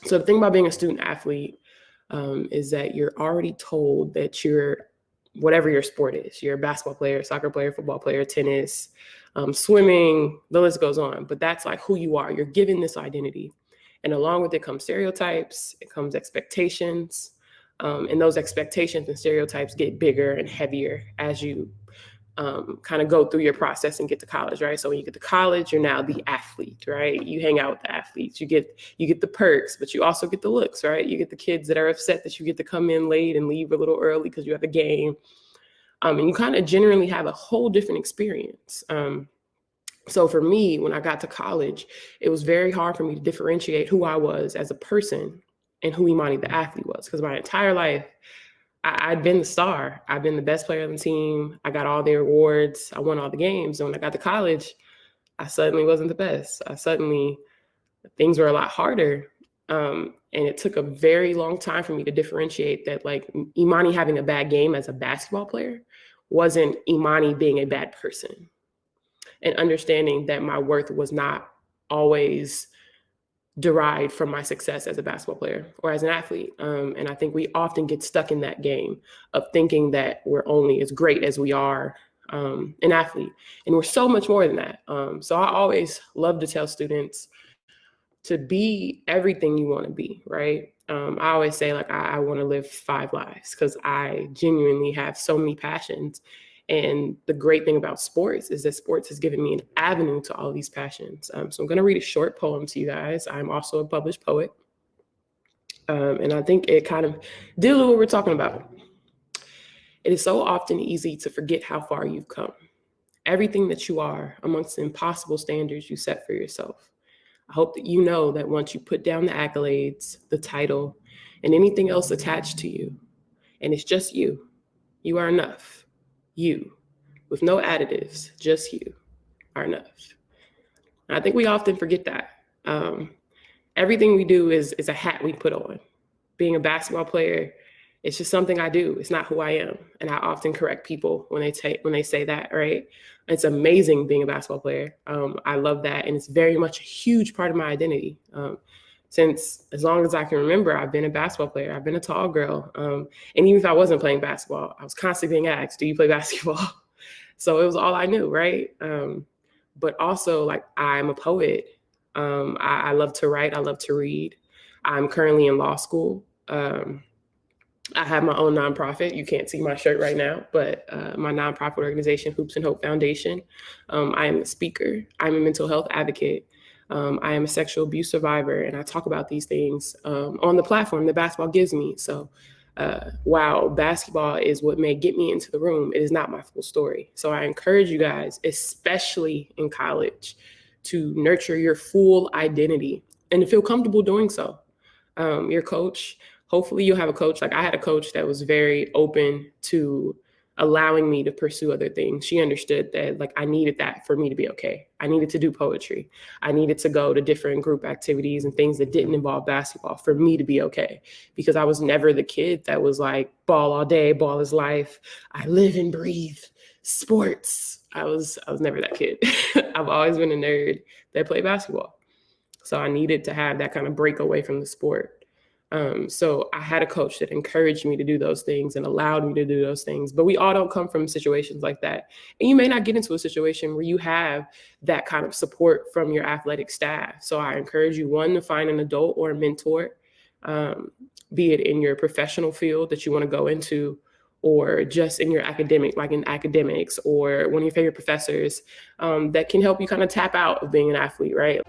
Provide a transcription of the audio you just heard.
So the thing about being a student athlete is that you're already told that you're whatever your sport is. You're a basketball player, soccer player, football player, tennis, swimming, the list goes on. But that's like who you are. You're given this identity. And along with it comes stereotypes, it comes expectations. And those expectations and stereotypes get bigger and heavier as you kind of go through your process and get to college, right? So when you get to college, you're now the athlete, right? You hang out with the athletes, you get the perks, but you also get the looks, right? You get the kids that are upset that you get to come in late and leave a little early because you have a game. And you kind of generally have a whole different experience. So for me, when I got to college, it was very hard for me to differentiate who I was as a person and who Imani the athlete was, because my entire life, I'd been the star. I've been the best player on the team. I got all the awards. I won all the games. And when I got to college, I suddenly wasn't the best. Things were a lot harder. And it took a very long time for me to differentiate that, like, Imani having a bad game as a basketball player wasn't Imani being a bad person. And understanding that my worth was not always derived from my success as a basketball player or as an athlete. And I think we often get stuck in that game of thinking that we're only as great as we are an athlete. And we're so much more than that. So I always love to tell students to be everything you want to be, right? I always say, like, I want to live 5 lives because I genuinely have so many passions. And the great thing about sports is that sports has given me an avenue to all these passions. So I'm going to read a short poem to you guys. I'm also a published poet. And I think it kind of deals with what we're talking about. It is so often easy to forget how far you've come. Everything that you are amongst the impossible standards you set for yourself. I hope that you know that once you put down the accolades, the title, and anything else attached to you, and it's just you are enough. You, with no additives, just you, are enough. And I think we often forget that. Everything we do is a hat we put on. Being a basketball player, it's just something I do. It's not who I am. And I often correct people when they say that, right? It's amazing being a basketball player. I love that. And it's very much a huge part of my identity. Since as long as I can remember, I've been a basketball player. I've been a tall girl. And even if I wasn't playing basketball, I was constantly being asked, do you play basketball? So it was all I knew, right? But also, like, I'm a poet. I love to write. I love to read. I'm currently in law school. I have my own nonprofit. You can't see my shirt right now, but my nonprofit organization, Hoops and Hope Foundation. I am a speaker. I'm a mental health advocate. I am a sexual abuse survivor, and I talk about these things on the platform that basketball gives me. So while basketball is what may get me into the room, it is not my full story. So I encourage you guys, especially in college, to nurture your full identity and to feel comfortable doing so. Your coach, hopefully you'll have a coach. Like, I had a coach that was very open to allowing me to pursue other things. She understood that, like, I needed that for me to be okay. I needed to do poetry. I needed to go to different group activities and things that didn't involve basketball for me to be okay. Because I was never the kid that was like, ball all day, ball is life. I live and breathe sports. I was never that kid. I've always been a nerd that played basketball. So I needed to have that kind of break away from the sport. So I had a coach that encouraged me to do those things and allowed me to do those things. But we all don't come from situations like that. And you may not get into a situation where you have that kind of support from your athletic staff. So I encourage you, one, to find an adult or a mentor, be it in your professional field that you want to go into, or just in your academic, like in academics, or one of your favorite professors that can help you kind of tap out of being an athlete, right?